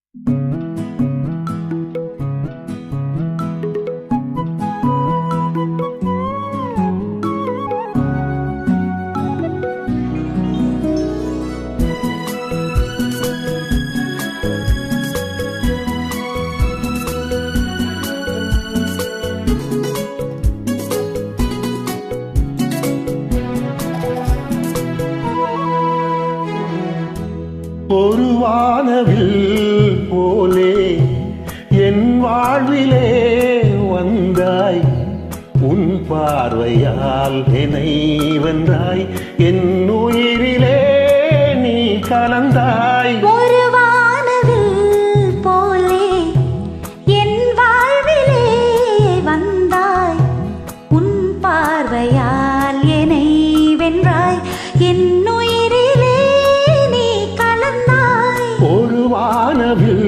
ஒரு வானவில் போலே என் வாழ்விலே வந்தாய், உன் பார்வையால் என்னை வென்றாய், என் உயிரிலே நீ கலந்தாய். ஒரு வானவில் போலே என் வாழ்விலே வந்தாய், உன் பார்வையால் என்னை வென்றாய், என் உயிரிலே நீ கலந்தாய். ஒரு வானவில்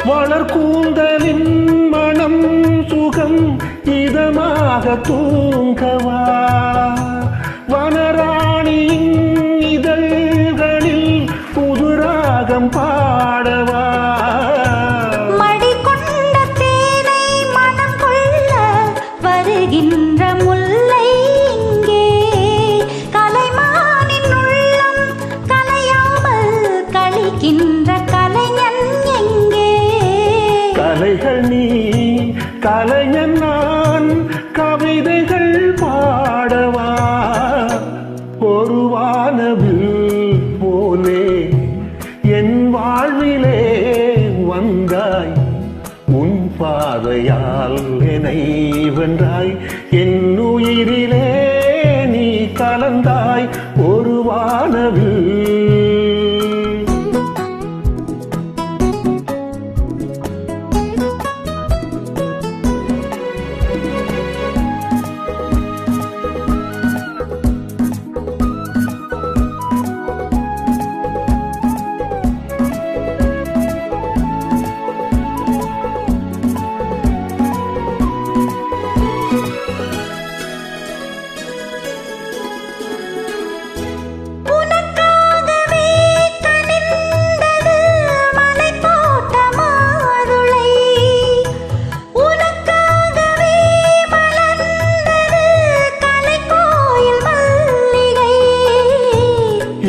வளர் கூந்தலின் மனம் சுகம் இதமாக தூங்கவா, வனராணியின் இதழ்களில் புதுராகம் பாடவா. மடி கொண்ட தேனை மனம் கொள்ள வருகின்ற முல்லை இங்கே, கலைமானின் உள்ளம் கலையாமல் கழிக்கின்ற கலைஞன் எங்கே? கலைகள் நீ கலைஞன் நான், கவிதைகள் பாடவா. ஒரு வானவில் போலே என் வாழ்விலே வந்தாய், உன் பார்வையால் என்னை வென்றாய், என் உயிரிலே நீ கலந்தாய். ஒரு வானவில்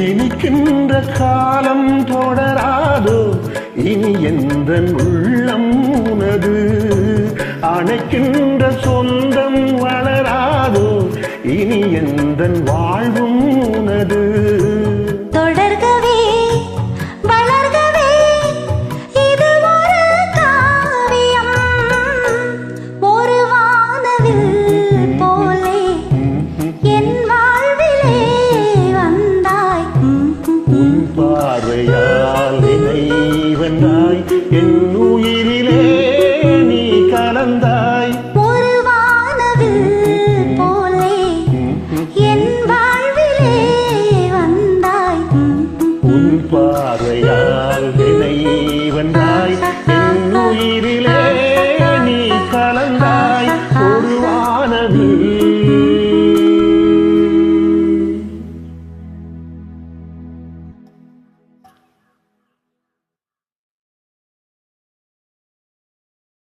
இனிக்கின்ற காலம் தொடராதோ, இனி எந்த உள்ளம் உனது, அணைக்கின்ற சொந்தம் வளராதோ, இனி எந்த வாழ்வும் உனது. தொடர்கவே வளர்கவே இது ஒரு காவியம், ஒரு வானவில் போலே என் வாழ்விலே வந்தாய், உன் பார்வையால் என்னை வென்றாய், என் உயிரிலே நீ கலந்தாய். ஒரு வானவில் போலே என் வாழ்விலே வந்தாய், உன் பார்வையால் என்னை வென்றாய், என் உயிரிலே